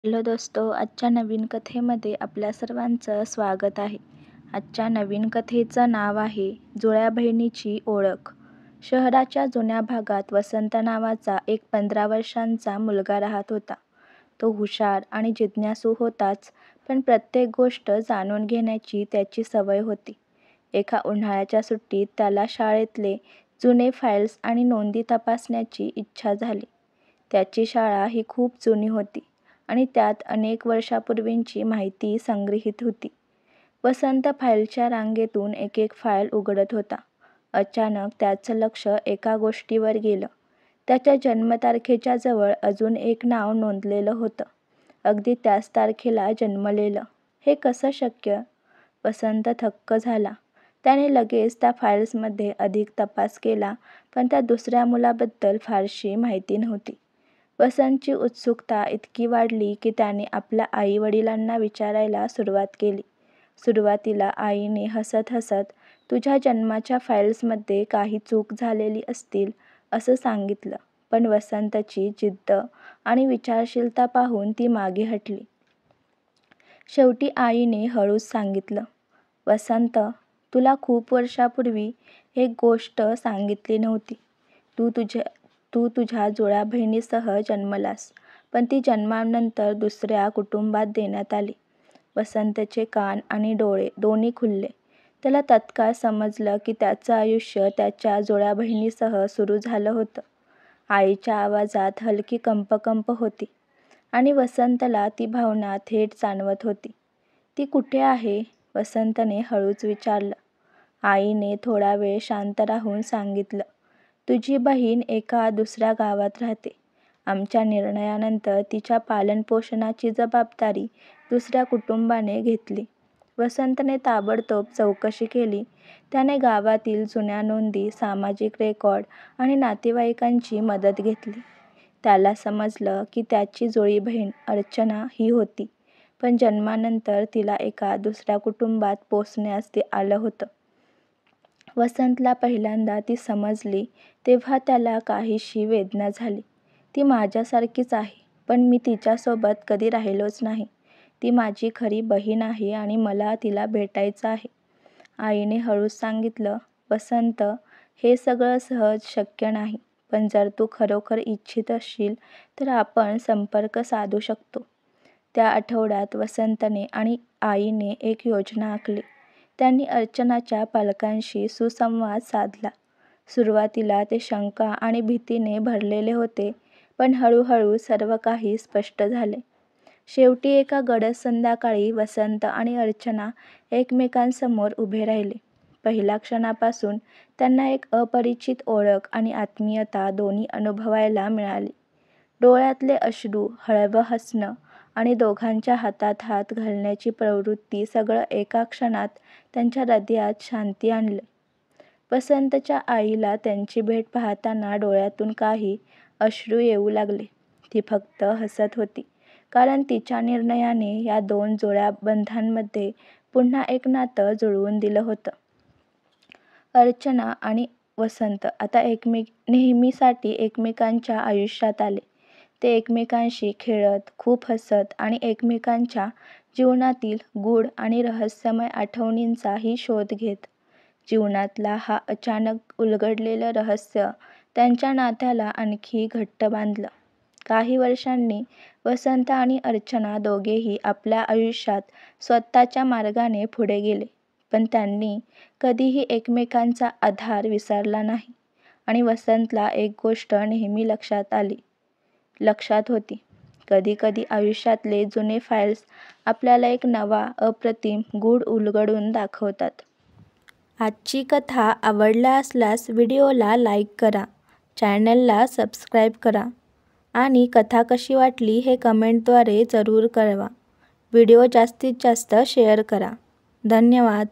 Hello दोस्तो, आजच्या नवीन कथेमध्ये आपल्या सर्वांचं स्वागत आहे. आजच्या नवीन कथेचं नाव आहे जुळ्या बहिणीची ओळख. शहराच्या जुन्या भागात वसंत नावाचा एक 15 वर्षांचा मुलगा राहत होता. तो हुशार आणि जिज्ञासू होताच, पण प्रत्येक गोष्ट जाणून घेण्याची त्याची सवय होती. एका उन्हाळ्याच्या सुट्टीत त्याला शाळेतले जुने फाईल्स आणि नोंदी तपासण्याची इच्छा झाली. त्याची शाळा ही खूप जुनी होती आणि त्यात अनेक वर्षापूर्वींची माहिती संग्रहित होती. वसंत फाईलच्या रांगेतून एक फाईल उघडत होता. अचानक त्याचं लक्ष एका गोष्टीवर गेलं. त्याच्या जन्मतारखेच्या जवळ अजून एक नाव नोंदलेलं होतं. अगदी त्याच तारखेला जन्मलेलं. हे कसं शक्य? वसंत थक्क झाला. त्याने लगेच त्या फाईल्समध्ये अधिक तपास केला, पण त्या दुसऱ्या मुलाबद्दल फारशी माहिती नव्हती. वसंतची उत्सुकता इतकी वाढली की त्याने आपल्या आई-वडिलांना विचारायला सुरुवात केली. सुरुवातीला आईने हसत हसत तुझ्या जन्माच्या फाईल्समध्ये काही चूक झालेली असतील असं सांगितलं, पण वसंतची जिद्द आणि विचारशीलता पाहून ती मागे हटली. शेवटी आईने हळूच सांगितलं, वसंत, तुला खूप वर्षापूर्वी एक गोष्ट सांगितली नव्हती. तू तुझ्या जुळ्या बहिणीसह जन्मलास, पण ती जन्मानंतर दुसऱ्या कुटुंबात देण्यात आली. वसंतचे कान आणि डोळे दोन्ही खुलले. त्याला तत्काळ समजलं की त्याचं आयुष्य त्याच्या जुळ्या बहिणीसह सुरू झालं होतं. आईच्या आवाजात हलकी कंपकंप होती आणि वसंतला ती भावना थेट जाणवत होती. ती कुठे आहे? वसंतने हळूच विचारलं. आईने थोडा वेळ शांत राहून सांगितलं, तुझी बहीण एका दुसऱ्या गावात राहते. आमच्या निर्णयानंतर तिच्या पालनपोषणाची जबाबदारी दुसऱ्या कुटुंबाने घेतली. वसंतने ताबडतोब चौकशी केली. त्याने गावातील जुन्या नोंदी, सामाजिक रेकॉर्ड आणि नातेवाईकांची मदत घेतली. त्याला समजलं की त्याची जुळी बहीण अर्चना ही होती, पण जन्मानंतर तिला एका दुसऱ्या कुटुंबात पोसण्यास आलं होतं. वसंतला पहिल्यांदा ती समजली तेव्हा त्याला काहीशी वेदना झाली. ती माझ्यासारखीच आहे, पण मी तिच्यासोबत कधी राहिलोच नाही. ती माझी खरी बहीण आहे आणि मला तिला भेटायचं आहे. आईने हळूच सांगितलं, वसंत, हे सगळं सहज शक्य नाही, पण जर तू खरोखर इच्छित असशील तर आपण संपर्क साधू शकतो. त्या आठवड्यात वसंतने आणि आईने एक योजना आखली. त्यांनी अर्चनाच्या पालकांशी सुसंवाद साधला. सुरुवातीला ते शंका आणि भीतीने भरलेले होते, पण हळूहळू सर्व काही स्पष्ट झाले. शेवटी एका गडद संध्याकाळी वसंत आणि अर्चना एकमेकांसमोर उभे राहिले. पहिल्या क्षणापासून त्यांना एक अपरिचित ओळख आणि आत्मीयता दोन्ही अनुभवायला मिळाली. डोळ्यातले अश्रू, हळवं हसणं आणि दोघांच्या हातात हात घालण्याची प्रवृत्ती सगळं एका क्षणात त्यांच्या हृदयात शांती आणलं. वसंतच्या आईला त्यांची भेट पाहताना डोळ्यातून काही अश्रू येऊ लागले. ती फक्त हसत होती, कारण तिच्या निर्णयाने या दोन जुळ्या बंधांमध्ये पुन्हा एक नातं जुळवून दिलं होतं. अर्चना आणि वसंत आता नेहमीसाठी एकमेकांच्या आयुष्यात आले. ते एकमेकांशी खेळत, खूप हसत आणि एकमेकांच्या जीवनातील गूढ आणि रहस्यमय आठवणींचाही शोध घेत. जीवनातला हा अचानक उलगडलेलं रहस्य त्यांच्या नात्याला आणखी घट्ट बांधलं. काही वर्षांनी वसंत आणि अर्चना दोघेही आपल्या आयुष्यात स्वतःच्या मार्गाने पुढे गेले, पण त्यांनी कधीही एकमेकांचा आधार विसरला नाही. आणि वसंतला एक गोष्ट नेहमी लक्षात होती. कधी आयुष्यातले जुने फाईल्स आपल्याला एक नवा, अप्रतिम गूढ उलगडून दाखवतात. आजची कथा आवडला असल्यास व्हिडिओला लाईक करा, चॅनलला सबस्क्राईब करा आणि कथा कशी वाटली हे कमेंटद्वारे जरूर कळवा. व्हिडिओ जास्तीत जास्त शेअर करा. धन्यवाद.